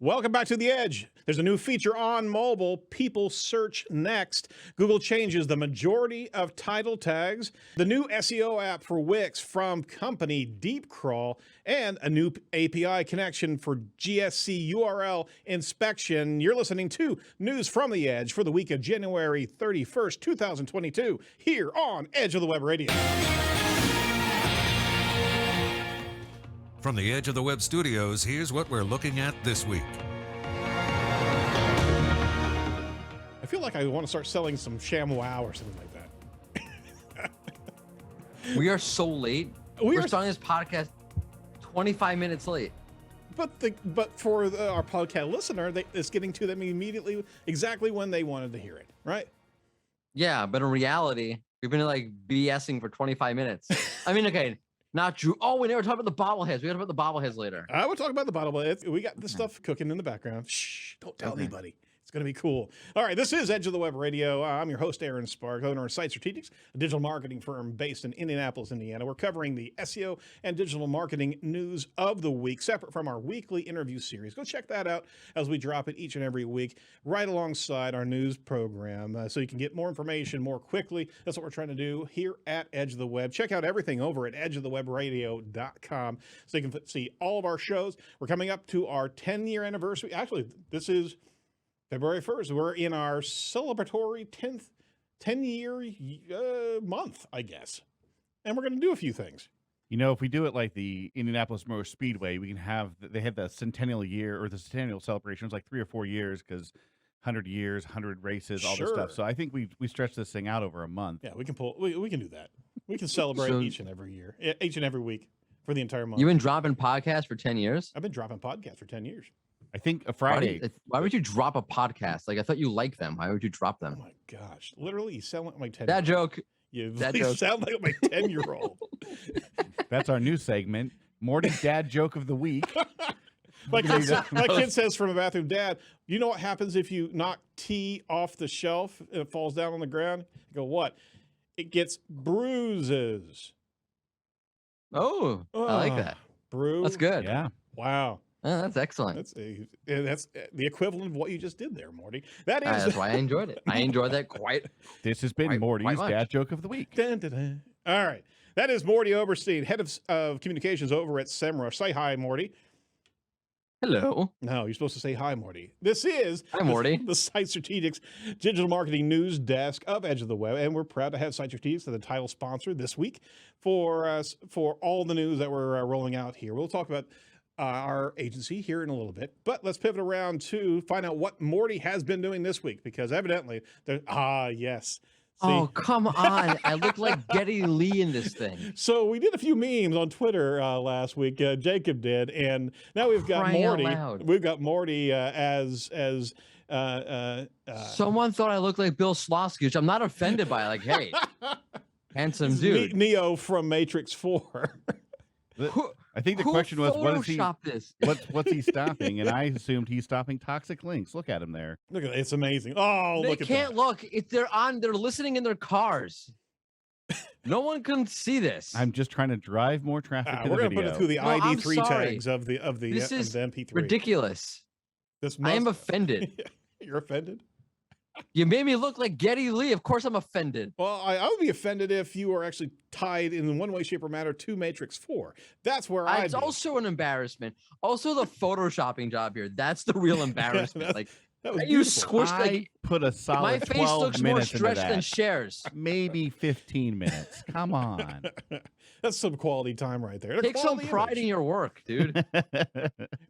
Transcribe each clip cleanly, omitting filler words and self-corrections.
Welcome back to The Edge. There's a new feature on mobile, People Search Next. Google changes the majority of title tags, the new SEO app for Wix from company Deepcrawl, and a new API connection for GSC URL Inspection. You're listening to News from The Edge for the week of January 31st, 2022, here on Edge of the Web Radio. From the Edge of the Web studios, here's what we're looking at this week. I feel like I want to start selling some ShamWow or something like that. We are so late. We're starting this podcast 25 minutes late. But for our podcast listener, it's getting to them immediately, exactly when they wanted to hear it, right? Yeah, but in reality, we've been like BSing for 25 minutes. I mean, okay, not true. Oh, we never talked about the bobbleheads. We got to talk about the bobbleheads later. I will talk about the bobbleheads. We got this stuff cooking in the background. Shh, don't tell anybody. It's going to be cool. All right, this is Edge of the Web Radio. I'm your host, Erin Spark, owner of Site Strategics, a digital marketing firm based in Indianapolis, Indiana. We're covering the SEO and digital marketing news of the week, separate from our weekly interview series. Go check that out as we drop it each and every week, right alongside our news program, so you can get more information more quickly. That's what we're trying to do here at Edge of the Web. Check out everything over at edgeofthewebradio.com so you can see all of our shows. We're coming up to our 10-year anniversary. Actually, this is February 1st. We're in our celebratory 10-year month, I guess. And we're going to do a few things. You know, if we do it like the Indianapolis Motor Speedway, we can have, they have the centennial year or the centennial celebrations like 3 or 4 years because 100 years, 100 races, all this stuff. So I think we stretch this thing out over a month. Yeah, we can do that. We can celebrate each and every year, each and every week for the entire month. You've been dropping podcasts for 10 years? I've been dropping podcasts for 10 years. I think a Friday. Why would you drop a podcast? Like, I thought you liked them. Why would you drop them? Oh my gosh. Literally, you sound like my 10-year-old. That joke. You sound like my 10-year-old. That's our new segment. Morty's dad joke of the week. My kid says from the bathroom, Dad, you know what happens if you knock tea off the shelf and it falls down on the ground? I go, what? It gets bruises. Oh, I like that. Bruise. That's good. Yeah. Wow. Oh, that's excellent. That's the equivalent of what you just did there, Morty. That's why I enjoyed it. I enjoyed that quite. This has been Morty's dad joke of the week. Dun, dun, dun. All right. That is Morty Oberstein, head of communications over at SEMrush. Say hi, Morty. Hello. No, you're supposed to say hi, Morty. This is hi, Morty. The Site Strategics digital marketing news desk of Edge of the Web, and we're proud to have Site Strategics as the title sponsor this week for all the news that we're rolling out here. We'll talk about our agency here in a little bit, but let's pivot around to find out what Morty has been doing this week, because evidently yes. See? Oh, come on. I look like Geddy Lee in this thing. So we did a few memes on Twitter last week. Jacob did, and now we've got Morty. We've got Morty as someone thought I looked like Bill Slosky, which I'm not offended by. Like, hey, handsome dude. Neo from Matrix 4. I think the question was, what's he stopping? And I assumed he's stopping toxic links. Look at him there. Look at it. It's amazing. Oh, they look at that. Can't look. They're listening in their cars. No one can see this. I'm just trying to drive more traffic to the video. We're going to put it through the ID3 tags of the this is the MP3. Ridiculous. I am offended. You're offended? You made me look like Geddy Lee. Of course I'm offended. Well, I would be offended if you were actually tied in one way, shape, or matter to Matrix 4. That's where I'd It's also an embarrassment. Also, the photoshopping job here. That's the real embarrassment. Like, you squished. I put a solid my face 12 looks minutes more stretched into that. than Cher's. Maybe 15 minutes. Come on. That's some quality time right there. Take some pride in your work, dude.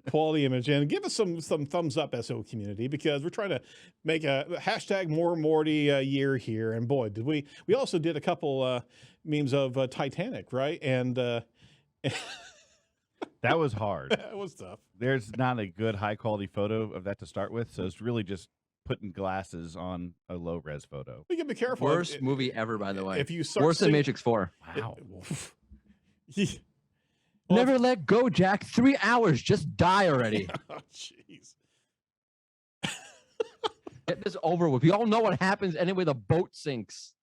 Quality image. And give us some thumbs up, SEO community, because we're trying to make a hashtag more Morty year here. And boy, did we also did a couple memes of Titanic, right? And that was hard. That was tough. There's not a good high quality photo of that to start with. So it's really just putting glasses on a low res photo. We can be careful. Worst movie ever, by the way. If you start worse than Matrix 4. Wow. Never let go, Jack. 3 hours. Just die already. Oh, jeez. Get this over with. We all know what happens anyway. The boat sinks.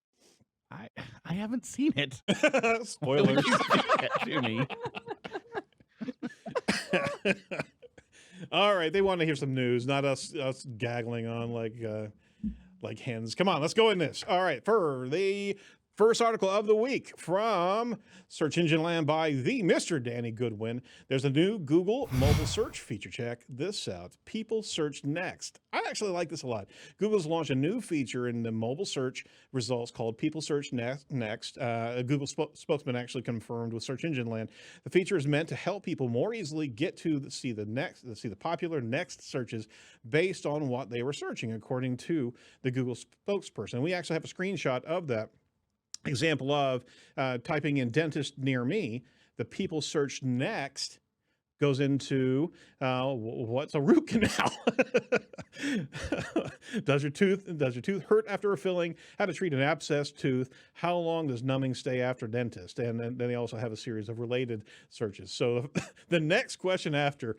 I haven't seen it. Spoilers. To me. All right, they want to hear some news, not us gaggling on like hens. Come on, let's go in this. All right, for the first article of the week from Search Engine Land by the Mr. Danny Goodwin. There's a new Google mobile search feature. Check this out. People search next. I actually like this a lot. Google's launched a new feature in the mobile search results called People Search Next. A Google spokesman actually confirmed with Search Engine Land. The feature is meant to help people more easily get to see the popular next searches based on what they were searching, according to the Google spokesperson. We actually have a screenshot of that example of typing in dentist near me. The people search next goes into what's a root canal? Does your tooth hurt after a filling? How to treat an abscessed tooth? How long does numbing stay after dentist? And then they also have a series of related searches. So the next question after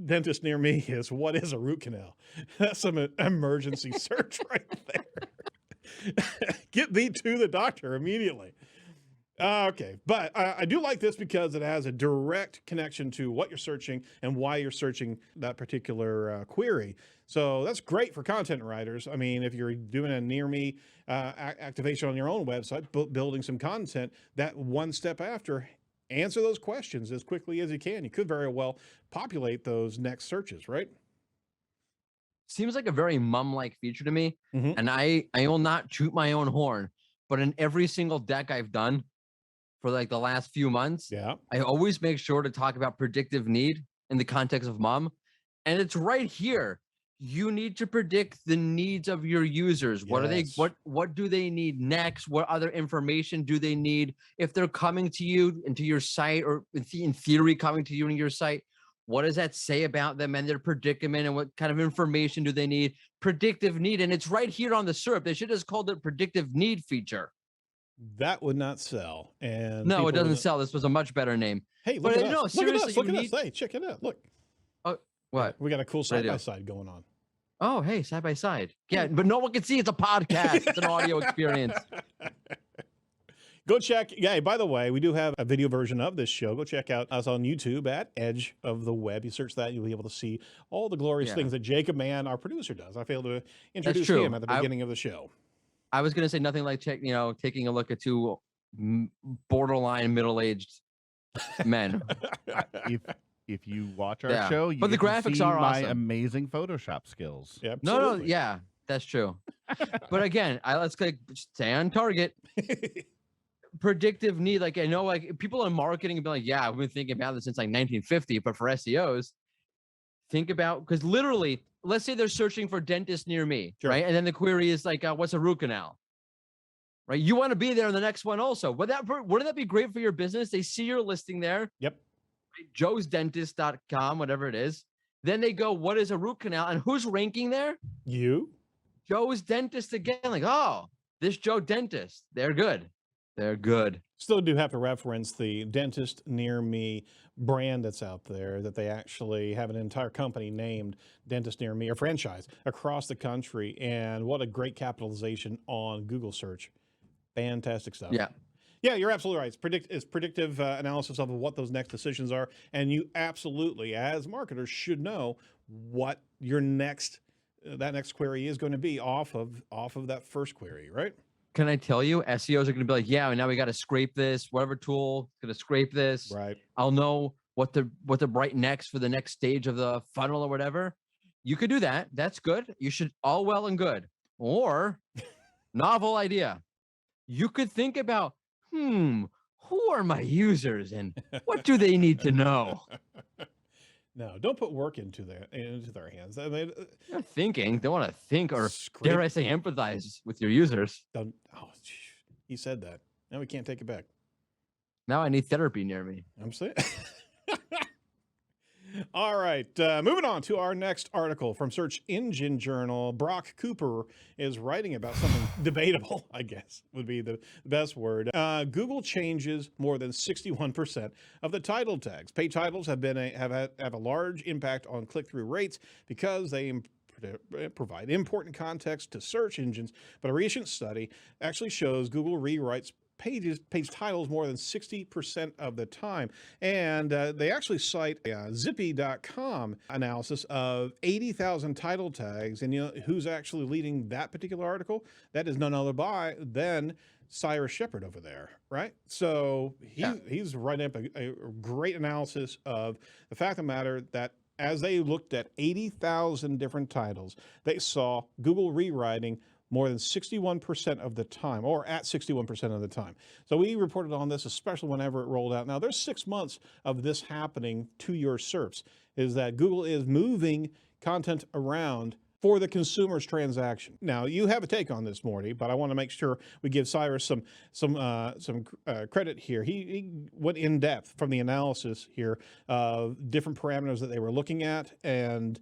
dentist near me is, what is a root canal? That's some emergency search right there. Get thee to the doctor immediately. Okay, but I do like this because it has a direct connection to what you're searching and why you're searching that particular query. So that's great for content writers. I mean, if you're doing a near me activation on your own website, building some content, that one step after, answer those questions as quickly as you can. You could very well populate those next searches, right? Seems like a very mum-like feature to me. And I will not toot my own horn, but in every single deck I've done for like the last few months, I always make sure to talk about predictive need in the context of mum. And it's right here. You need to predict the needs of your users. What are they, what do they need next? What other information do they need? If they're coming to you into your site, or in theory coming to you in your site, what does that say about them and their predicament, and what kind of information do they need? Predictive need. And it's right here on the SERP. They should have just called it predictive need feature. That would not sell. And no, it doesn't sell. This was a much better name. Hey, look at us. No, seriously, look at us. Hey, check it out. Look. Oh, what? We got a cool side-by-side going on. Oh, hey, side-by-side. Yeah, but no one can see. It's a podcast. It's an audio experience. Go check. Yeah, by the way, we do have a video version of this show. Go check out us on YouTube at Edge of the Web. You search that, you'll be able to see all the glorious things that Jacob Mann, our producer, does. I failed to introduce him at the beginning of the show. I was going to say nothing like taking a look at two borderline middle-aged men. If you watch our show, you but the graphics see are my awesome. Amazing Photoshop skills. Yeah, no, yeah, that's true. But again, let's stay on target. Predictive need, like I know, like people in marketing have been like, yeah, I've been thinking about this since like 1950, but for SEOs, think about, because literally, let's say they're searching for dentist near me, right? And then the query is like, what's a root canal? Right? You want to be there in the next one also. Wouldn't that be great for your business? They see your listing there. Yep. joesdentist.com, whatever it is. Then they go, what is a root canal? And who's ranking there? You. Joe's Dentist again. Like, oh, this Joe Dentist. They're good. They're good. Still do have to reference the dentist near me brand that's out there, that they actually have an entire company named Dentist Near Me, or franchise across the country. And what a great capitalization on Google search. Fantastic stuff. Yeah. Yeah, you're absolutely right. It's predictive analysis of what those next decisions are. And you absolutely, as marketers, should know what your next query is going to be off of that first query, right? Can I tell you, SEOs are going to be like, yeah, now we got to scrape this, whatever tool is going to scrape this. Right. I'll know what to write next for the next stage of the funnel or whatever. You could do that. That's good. You should, all well and good. Or novel idea. You could think about, who are my users and what do they need to know? No, don't put work into their hands. I mean, they're thinking. They want to think, or dare I say, empathize with your users. He said that. Now we can't take it back. Now I need therapy near me. I'm saying. All right, moving on to our next article from Search Engine Journal. Brock Cooper is writing about something debatable, I guess would be the best word. Google changes more than 61% of the title tags. Paid titles have a large impact on click-through rates because they provide important context to search engines. But a recent study actually shows Google rewrites page titles more than 60% of the time. And they actually cite a zippy.com analysis of 80,000 title tags. And you know who's actually leading that particular article? That is none other than Cyrus Shepard over there, right? So he's writing up a great analysis of the fact of the matter that as they looked at 80,000 different titles, they saw Google rewriting more than 61% of the time, or at 61% of the time. So we reported on this, especially whenever it rolled out. Now, there's 6 months of this happening to your SERPs, is that Google is moving content around for the consumer's transaction. Now, you have a take on this, Morty, but I want to make sure we give Cyrus some credit here. He went in depth from the analysis here of different parameters that they were looking at, and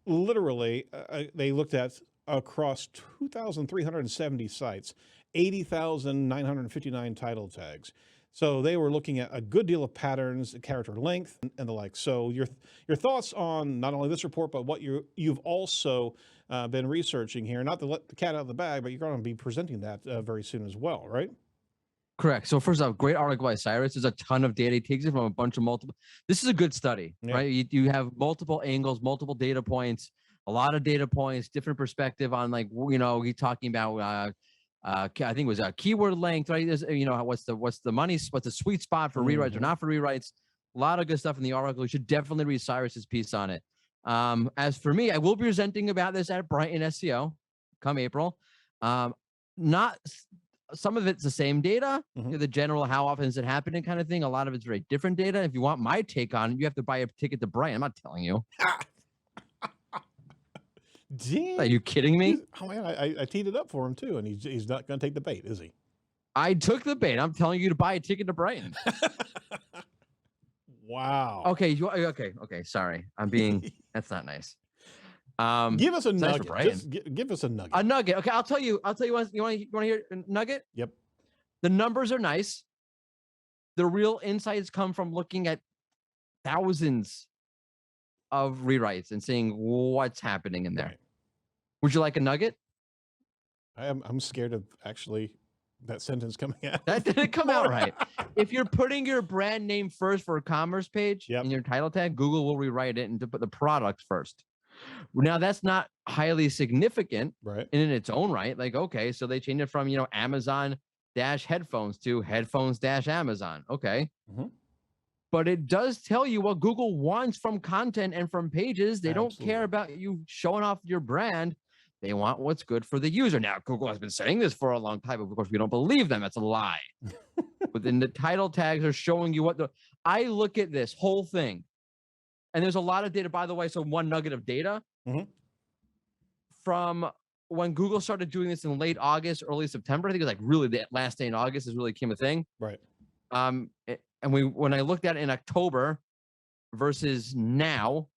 literally they looked at across 2,370 sites, 80,959 title tags. So they were looking at a good deal of patterns, character length, and the like. So your thoughts on not only this report, but what you've also been researching here. Not to let the cat out of the bag, but you're going to be presenting that very soon as well, right? Correct. So first off, great article by Cyrus. There's a ton of data. He takes it from a bunch of multiple. This is a good study, right? You have multiple angles, multiple data points, a lot of data points, different perspective on, like, you know, he's talking about I think it was a keyword length, right? There's, you know, what's the money, what's the sweet spot for rewrites or not for rewrites. A lot of good stuff in the article. You should definitely read Cyrus's piece on it. As for me, I will be presenting about this at Brighton SEO come April. Not some of it's the same data, you know, the general how often is it happening kind of thing. A lot of it's very different data. If you want my take on it, you have to buy a ticket to Brighton. I'm not telling you. Damn. Are you kidding me? Oh man, I teed it up for him too, and he's not going to take the bait, is he? I took the bait. I'm telling you to buy a ticket to Brighton. Wow. Okay. Okay. Sorry, I'm being. That's not nice. Give us a nugget. Just give us a nugget. A nugget. Okay, I'll tell you. You want to hear a nugget? Yep. The numbers are nice. The real insights come from looking at thousands of rewrites and seeing what's happening in there. Right. Would you like a nugget? I'm scared of actually that sentence coming out. That didn't come out right. If you're putting your brand name first for a commerce page in your title tag, Google will rewrite it and to put the product first. Now, that's not highly significant in its own right. Like, okay, so they changed it from, you know, Amazon -headphones to headphones -Amazon. Okay. But it does tell you what Google wants from content and from pages. They don't care about you showing off your brand. They want what's good for the user. Now, Google has been saying this for a long time, but of course, we don't believe them. That's a lie. But then the title tags are showing you what I look at this whole thing. And there's a lot of data, by the way. So one nugget of data from when Google started doing this in late August, early September. I think it was like really the last day in August is really became a thing. Right. And when I looked at it in October versus now,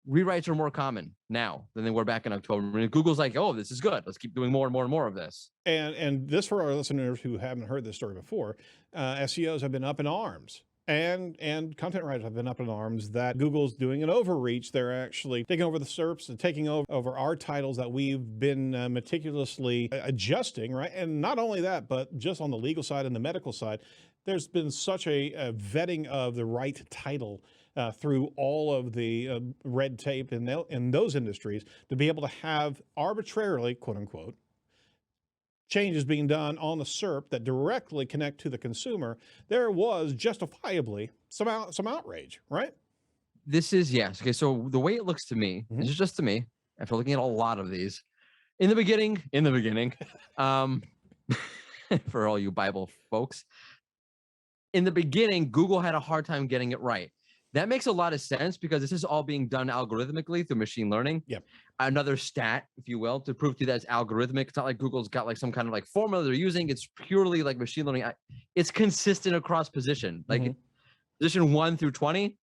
rewrites are more common now than they were back in October. I mean, Google's like, oh, this is good. Let's keep doing more and more and more of this. And this, for our listeners who haven't heard this story before, SEOs have been up in arms. And content writers have been up in arms that Google's doing an overreach. They're actually taking over the SERPs and taking over our titles that we've been meticulously adjusting, right? And not only that, but just on the legal side and the medical side, there's been such a vetting of the right title through all of the red tape in those industries to be able to have arbitrarily, quote unquote, changes being done on the SERP that directly connect to the consumer. There was justifiably some outrage, right? This is, yes. Okay, so the way it looks to me, this is just to me, after looking at a lot of these, in the beginning, for all you Bible folks, in the beginning, Google had a hard time getting it right. That makes a lot of sense because this is all being done algorithmically through machine learning. Yep. Another stat, if you will, to prove to you that it's algorithmic. It's not like Google's got like some kind of like formula they're using. It's purely like machine learning. It's consistent across position. Like position 1 through 20,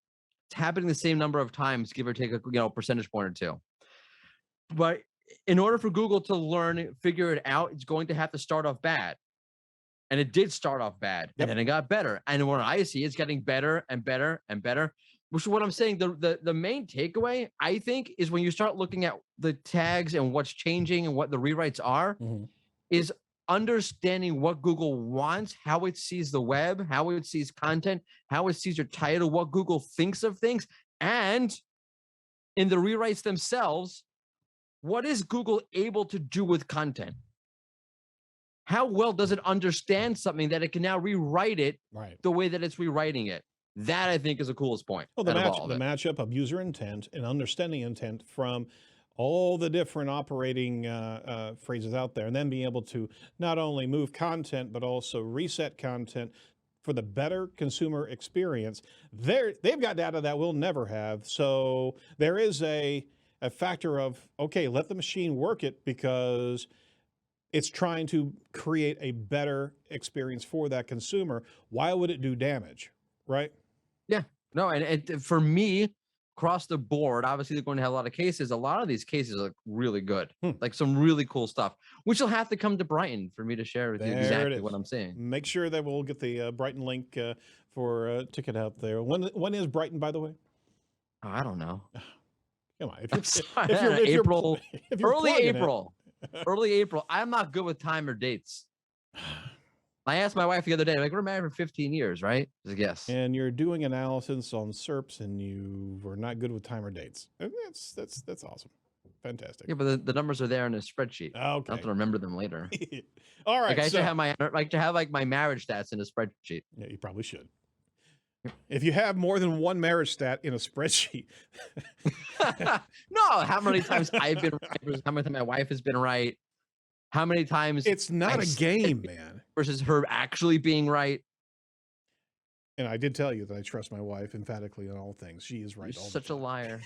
it's happening the same number of times, give or take a percentage point or two. But in order for Google to learn, figure it out, it's going to have to start off bad. And it did start off bad, and then it got better. And what I see, it's getting better and better and better. Which is what I'm saying. The main takeaway, I think, is when you start looking at the tags and what's changing and what the rewrites are, is understanding what Google wants, how it sees the web, how it sees content, how it sees your title, what Google thinks of things, and in the rewrites themselves, what is Google able to do with content? How well does it understand something that it can now rewrite it the way that it's rewriting it? That, I think, is the coolest point. Well, the matchup of user intent and understanding intent from all the different operating phrases out there, and then being able to not only move content, but also reset content for the better consumer experience. They've got data that we'll never have. So there is a factor of, okay, let the machine work it because it's trying to create a better experience for that consumer. Why would it do damage, right? Yeah, no, and for me, across the board, obviously they're going to have a lot of cases. A lot of these cases are really good, like some really cool stuff, which will have to come to Brighton for me to share with you exactly what I'm saying. Make sure that we'll get the Brighton link for a ticket out there. When is Brighton, by the way? Oh, I don't know. Come on, April, early April. Early April. I'm not good with time or dates. I asked my wife the other day, like, we're married for 15 years, right? She's like, yes. And you're doing analysis on SERPs and you were not good with time or dates. That's awesome. Fantastic. Yeah, but the numbers are there in a spreadsheet. Okay. I have to remember them later. All right. Like I should have my marriage stats in a spreadsheet. Yeah, you probably should. If you have more than one marriage stat in a spreadsheet. No, how many times I've been right, how many times my wife has been right, how many times it's not a game, man. Versus her actually being right. And I did tell you that I trust my wife emphatically on all things. She is right. You're such a liar.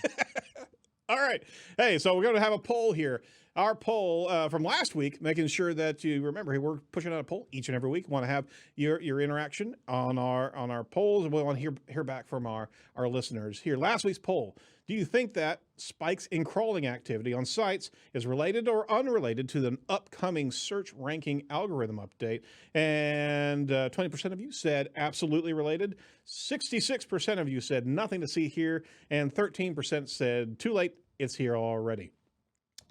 All right. Hey, so we're going to have a poll here. Our poll from last week, making sure that you remember, hey, we're pushing out a poll each and every week. We want to have your interaction on our polls, and we want to hear back from our listeners here. Last week's poll: do you think that spikes in crawling activity on sites is related or unrelated to the upcoming search ranking algorithm update? And 20% of you said absolutely related. 66% of you said nothing to see here, and 13% said too late, it's here already.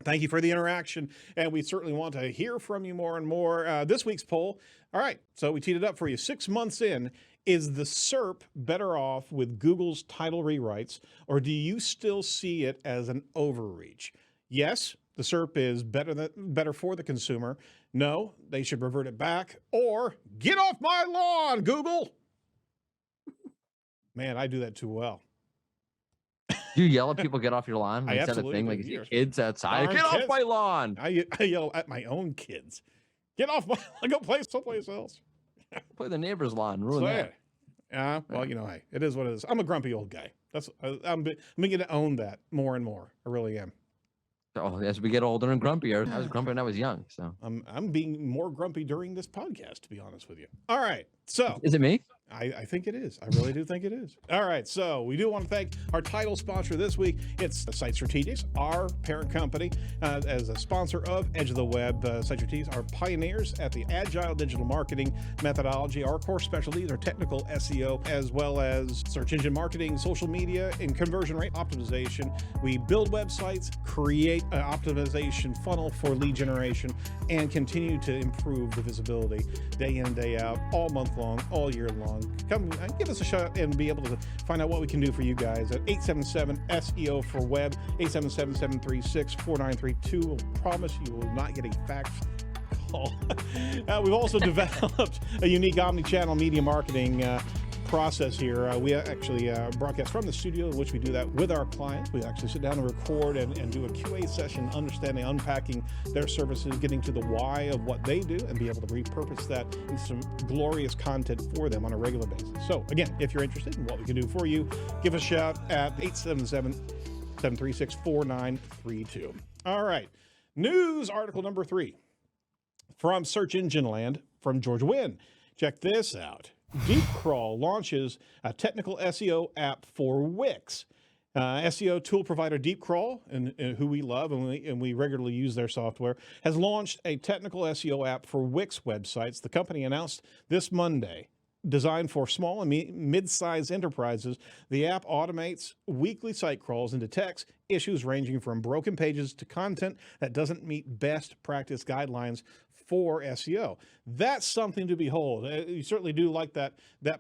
Thank you for the interaction, and we certainly want to hear from you more and more. This week's poll, all right, so we teed it up for you. 6 months in, is the SERP better off with Google's title rewrites, or do you still see it as an overreach? Yes, the SERP is better for the consumer. No, they should revert it back, or get off my lawn, Google. Man, I do that too well. You yell at people, get off your lawn? I instead absolutely of thing, like you see kids outside, get off my lawn. I yell at my own kids. Get off my lawn, go play someplace else. Play the neighbor's lawn, ruin that. Well, you know, hey, it is what it is. I'm a grumpy old guy. I'm beginning to own that more and more. I really am. So as we get older and grumpier, I was grumpy when I was young. So I'm being more grumpy during this podcast, to be honest with you. All right. So is it me? I think it is. I really do think it is. All right. So we do want to thank our title sponsor this week. It's Site Strategics, our parent company, as a sponsor of Edge of the Web. Site Strategics are pioneers at the agile digital marketing methodology. Our core specialties are technical SEO, as well as search engine marketing, social media, and conversion rate optimization. We build websites, create an optimization funnel for lead generation, and continue to improve the visibility day in and day out, all month long, all year long. Come and give us a shot and be able to find out what we can do for you guys at 877-SEO for web, 877-736-4932. We'll promise you will not get a fax call. We've also developed a unique omni-channel media marketing process here. We actually broadcast from the studio in which we do that with our clients. We actually sit down and record and do a QA session, understanding, unpacking their services, getting to the why of what they do, and be able to repurpose that into some glorious content for them on a regular basis. So again, if you're interested in what we can do for you, give us a shout at 877-736-4932. All right. News article number 3 from Search Engine Land from George Nguyen. Check this out. Deepcrawl launches a technical SEO app for Wix. SEO tool provider Deepcrawl, and who we love and we regularly use their software, has launched a technical SEO app for Wix websites. The company announced this Monday. Designed for small and mid-sized enterprises, the app automates weekly site crawls and detects issues ranging from broken pages to content that doesn't meet best practice guidelines for SEO. That's something to behold. You certainly do like that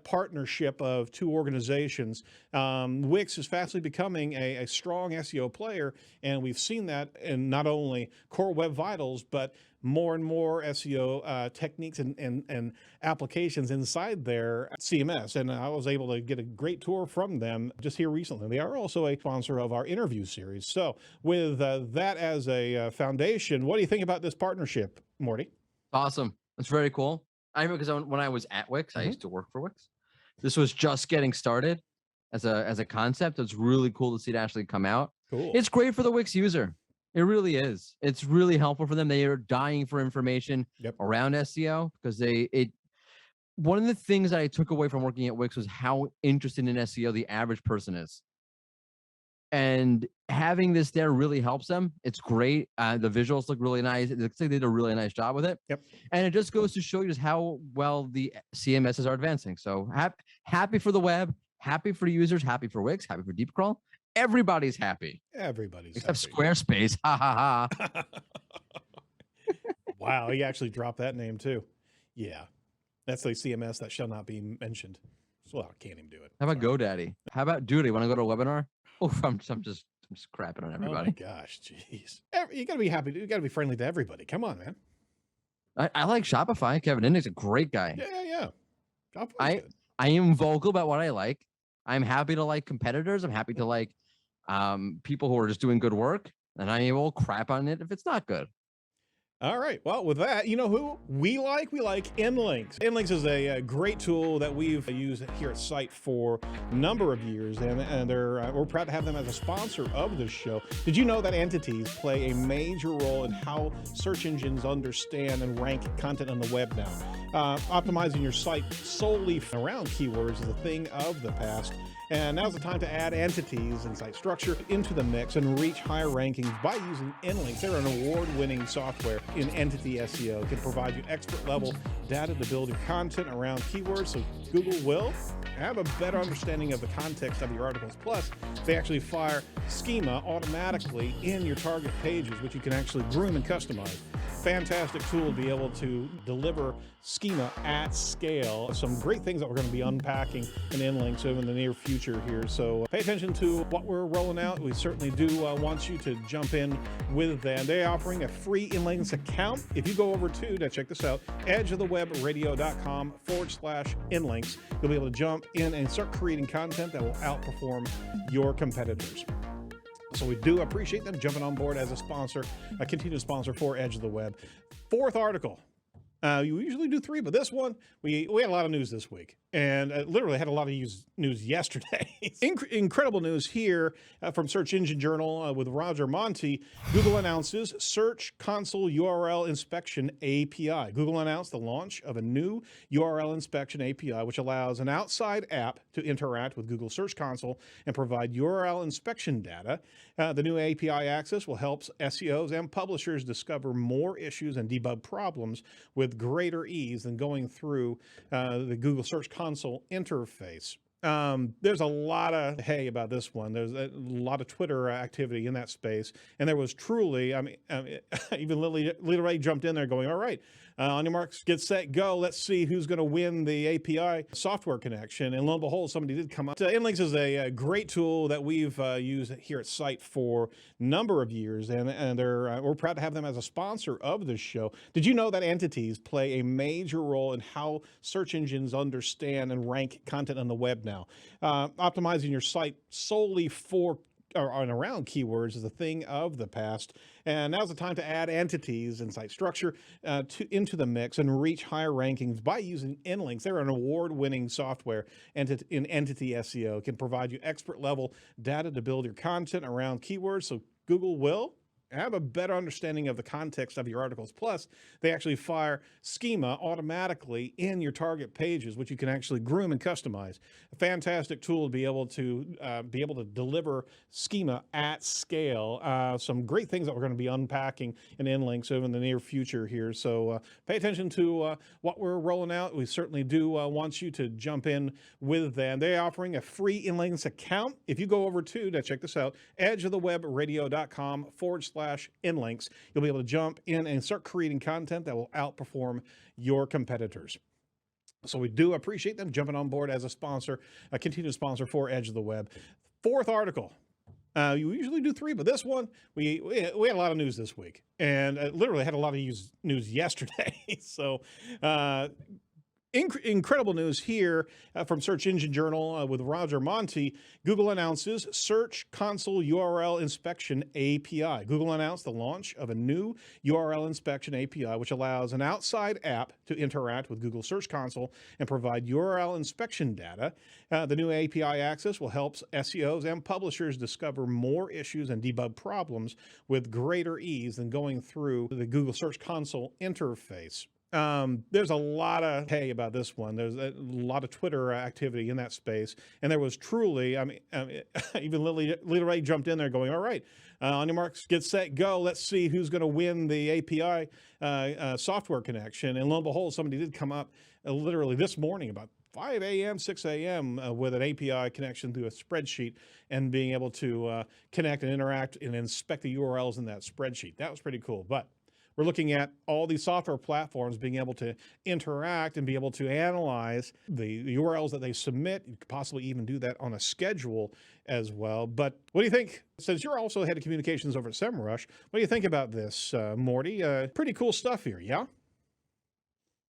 partnership of two organizations. Wix is fastly becoming a strong SEO player, and we've seen that in not only Core Web Vitals, but more and more SEO techniques and applications inside their CMS. And I was able to get a great tour from them just here recently. They are also a sponsor of our interview series. So with that as a foundation, what do you think about this partnership, Morty? Awesome. It's very cool. I remember because when I was at Wix, I used to work for Wix. This was just getting started as a concept. It's really cool to see it actually come out. Cool. It's great for the Wix user. It really is. It's really helpful for them. They are dying for information around SEO because one of the things that I took away from working at Wix was how interested in SEO the average person is. And having this there really helps them. It's great. The visuals look really nice. It looks like they did a really nice job with it. Yep. And it just goes to show you just how well the CMSs are advancing. So happy for the web, happy for users, happy for Wix, happy for Deepcrawl. Everybody's happy. Everybody's except happy. Squarespace. Ha ha ha. Wow, he actually dropped that name too. Yeah, that's the CMS that shall not be mentioned. Well, I can't even do it. How about GoDaddy? How about Duty? Want to go to a webinar? Oh, I'm just crapping on everybody. Oh my gosh, jeez. You got to be happy. You got to be friendly to everybody. Come on, man. I like Shopify. Kevin Indig's a great guy. Yeah. I am vocal about what I like. I'm happy to like competitors. I'm happy to like people who are just doing good work, and I will crap on it if it's not good. All right. Well, with that, you know who we like? We like Nlinks. Nlinks is a great tool that we've used here at Site for a number of years, and we're proud to have them as a sponsor of this show. Did you know that entities play a major role in how search engines understand and rank content on the web now? Optimizing your site solely around keywords is a thing of the past. And now's the time to add entities and site structure into the mix and reach higher rankings by using Nlinks. They're an award-winning software in entity SEO. It can provide you expert-level data to build your content around keywords, so Google will have a better understanding of the context of your articles. Plus, they actually fire schema automatically in your target pages, which you can actually groom and customize. Fantastic tool to be able to deliver schema at scale. Some great things that we're going to be unpacking in Nlinks over in the near future here. So pay attention to what we're rolling out. We certainly do want you to jump in with them. They're offering a free Nlinks account. If you go over to check this out, edgeofthewebradio.com/Nlinks, you'll be able to jump in and start creating content that will outperform your competitors. So we do appreciate them jumping on board as a sponsor, a continued sponsor for Edge of the Web. Fourth article. You usually do three, but this one, we had a lot of news this week, and literally had a lot of news yesterday. Incredible news here from Search Engine Journal with Roger Montti. Google announces Search Console URL Inspection API. Google announced the launch of a new URL Inspection API, which allows an outside app to interact with Google Search Console and provide URL inspection data. The new API access will help SEOs and publishers discover more issues and debug problems with greater ease than going through the Google Search Console interface. There's a lot of hay about this one. There's a lot of Twitter activity in that space, and there was truly, even Lily jumped in there going, all right, on your marks, get set, go. Let's see who's going to win the API software connection. And lo and behold, somebody did come up. Nlinks is a great tool that we've used here at Site for a number of years, and we're proud to have them as a sponsor of this show. Did you know that entities play a major role in how search engines understand and rank content on the web now? Optimizing your site solely for and around keywords is a thing of the past, and now's the time to add entities and site structure into the mix and reach higher rankings by using Nlinks. They're an award-winning software in entity SEO. It can provide you expert-level data to build your content around keywords, so Google will have a better understanding of the context of your articles. Plus, they actually fire schema automatically in your target pages, which you can actually groom and customize. A fantastic tool to be able to deliver schema at scale. Some great things that we're going to be unpacking in Nlinks over in the near future here. So pay attention to what we're rolling out. We certainly do want you to jump in with them. They're offering a free Nlinks account. If you go over to check this out, edgeofthewebradio.com/Nlinks, in links, you'll be able to jump in and start creating content that will outperform your competitors. So we do appreciate them jumping on board as a sponsor, a continued sponsor for Edge of the Web. Fourth article. You usually do 3, but this one, we had a lot of news this week, and literally had a lot of news yesterday. So incredible news here from Search Engine Journal with Roger Montti. Google announces Search Console URL Inspection API. Google announced the launch of a new URL Inspection API, which allows an outside app to interact with Google Search Console and provide URL inspection data. The new API access will help SEOs and publishers discover more issues and debug problems with greater ease than going through the Google Search Console interface. There's a lot of hay about this one. There's a lot of Twitter activity in that space. And there was truly, even Lily Ray jumped in there going, all right, on your marks, get set, go. Let's see who's going to win the API software connection. And lo and behold, somebody did come up literally this morning about 5 a.m., 6 a.m. With an API connection through a spreadsheet and being able to connect and interact and inspect the URLs in that spreadsheet. That was pretty cool. But we're looking at all these software platforms being able to interact and be able to analyze the URLs that they submit. You could possibly even do that on a schedule as well. But what do you think? Since you're also head of communications over at SEMrush, what do you think about this, Morty? Pretty cool stuff here, yeah?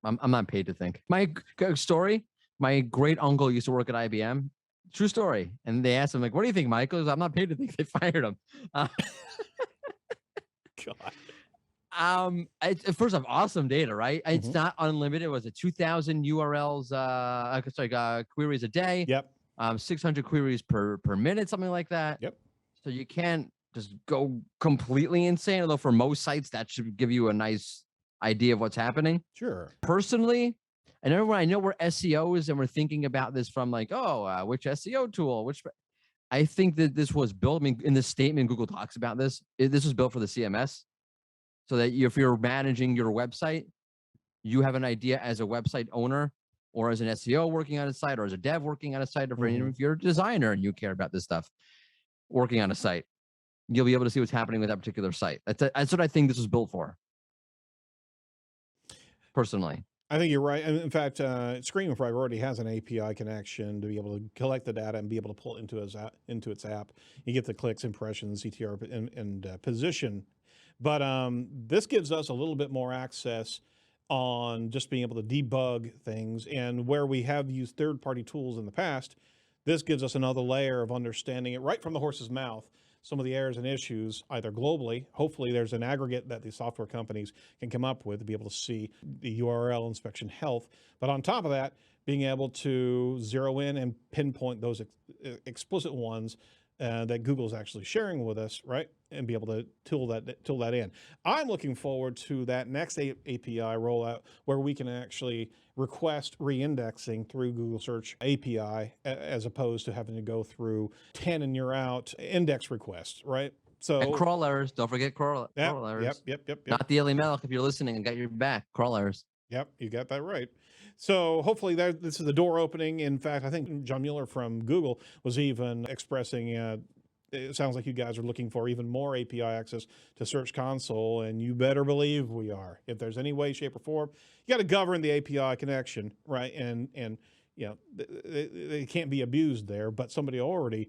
I'm not paid to think. My story, my great uncle used to work at IBM. True story. And they asked him, like, what do you think, Michael? He goes, I'm not paid to think. They fired him. God. First off, awesome data, right? It's not unlimited. It was a 2,000 URLs, queries a day. Yep. 600 queries per minute, something like that. Yep. So you can't just go completely insane. Although for most sites, that should give you a nice idea of what's happening. Sure. Personally, I know we're SEOs and we're thinking about this from like, which SEO tool, I think that this was built. I mean, in the statement, Google talks about this. This was built for the CMS. So that if you're managing your website, you have an idea as a website owner or as an SEO working on a site or as a dev working on a site, or if you're a designer and you care about this stuff working on a site, you'll be able to see what's happening with that particular site. That's what I think this was built for, personally. I think you're right. And in fact, Screaming Frog already has an API connection to be able to collect the data and be able to pull it into its app. You get the clicks, impressions, CTR, and position. But this gives us a little bit more access on just being able to debug things. And where we have used third-party tools in the past, this gives us another layer of understanding it right from the horse's mouth, some of the errors and issues, either globally. Hopefully there's an aggregate that these software companies can come up with to be able to see the URL inspection health. But on top of that, being able to zero in and pinpoint those explicit ones that Google's actually sharing with us, right? And be able to tool that in. I'm looking forward to that next API rollout where we can actually request re-indexing through Google Search API as opposed to having to go through 10 and you're out index requests, right? So and crawl errors. Don't forget crawl errors. Yep. Not the Ellie Melk if you're listening and got your back. Crawl errors. Yep, you got that right. So hopefully this is the door opening. In fact, I think John Mueller from Google was even expressing, it sounds like you guys are looking for even more API access to Search Console, and you better believe we are. If there's any way, shape, or form, you got to govern the API connection, right? And you know, they can't be abused there, but somebody already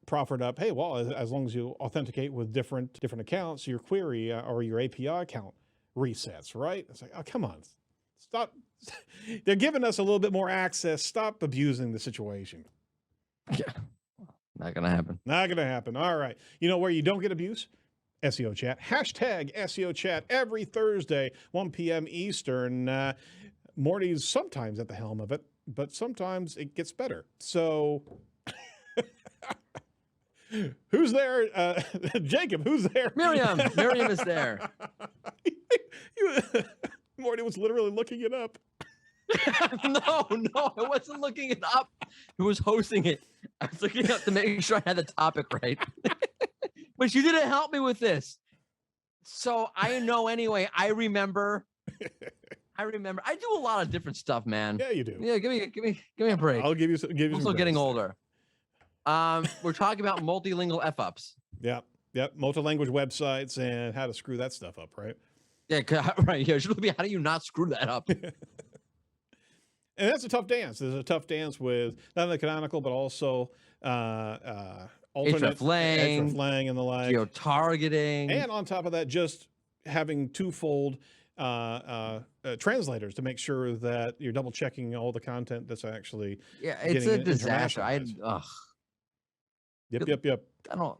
proffered up, hey, well, as long as you authenticate with different accounts, your query or your API account resets, right? It's like, oh, come on. Stop. They're giving us a little bit more access. Stop abusing the situation. Yeah. Not going to happen. Not going to happen. All right. You know where you don't get abuse? SEO chat. Hashtag SEO chat every Thursday, 1 p.m. Eastern. Morty's sometimes at the helm of it, but sometimes it gets better. So who's there? Jacob, who's there? Miriam. Miriam is there. Morty was literally looking it up. No, I wasn't looking it up. Who was hosting it? I was looking up to make sure I had the topic right. But you didn't help me with this. So I know anyway. I remember. I do a lot of different stuff, man. Yeah, you do. Yeah, give me a break. I'll give you some. I'm also getting older. We're talking about multilingual f-ups. Yeah. Yep, multi-language websites and how to screw that stuff up, right? Yeah, right. Yeah, it should be how do you not screw that up? And that's a tough dance. There's a tough dance with not only canonical, but also alternate hreflang and the like. Geo-targeting. And on top of that, just having twofold translators to make sure that you're double checking all the content that's actually it's a disaster. Yep. I don't.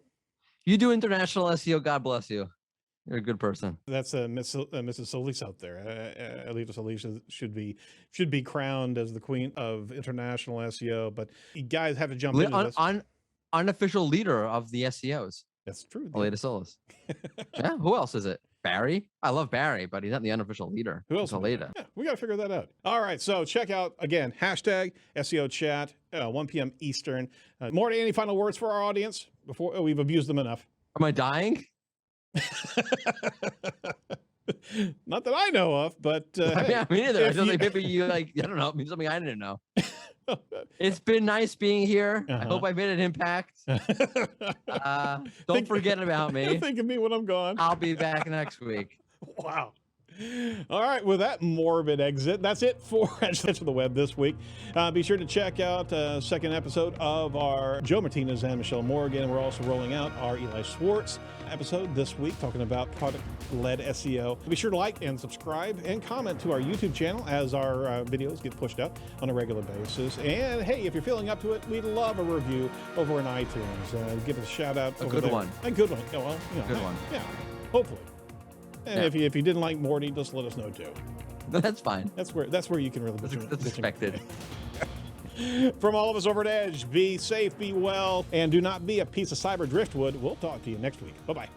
You do international SEO. God bless you. You're a good person. That's Mrs. Solis out there. Alita Solis should be crowned as the queen of international SEO. But you guys have to jump into this. Unofficial leader of the SEOs. That's true. Alita Solis. Yeah. Who else is it? Barry. I love Barry, but he's not the unofficial leader. Who else? Alita. Yeah, we got to figure that out. All right. So check out again hashtag SEO chat 1 p.m. Eastern. Morty, any final words for our audience before we've abused them enough? Am I dying? Not that I know of, but yeah, me neither. I don't think maybe you I don't know, maybe something I didn't know. It's been nice being here. I hope I made an impact. Don't forget about me. Think of me when I'm gone. I'll be back next week. Wow. All right, with that morbid exit, that's it for Edge of the Web this week. Be sure to check out second episode of our Joe Martinez and Michelle Morgan. We're also rolling out our Eli Schwartz episode this week, talking about product-led SEO. Be sure to like and subscribe and comment to our YouTube channel as our videos get pushed out on a regular basis. And hey, if you're feeling up to it, we'd love a review over on iTunes. Give us a shout out. A good one. A good one. Oh, well, good one. Yeah, hopefully. And if you didn't like Morty, just let us know too. That's fine. That's where you can really. That's expected. From all of us over at Edge, be safe, be well, and do not be a piece of cyber driftwood. We'll talk to you next week. Bye-bye.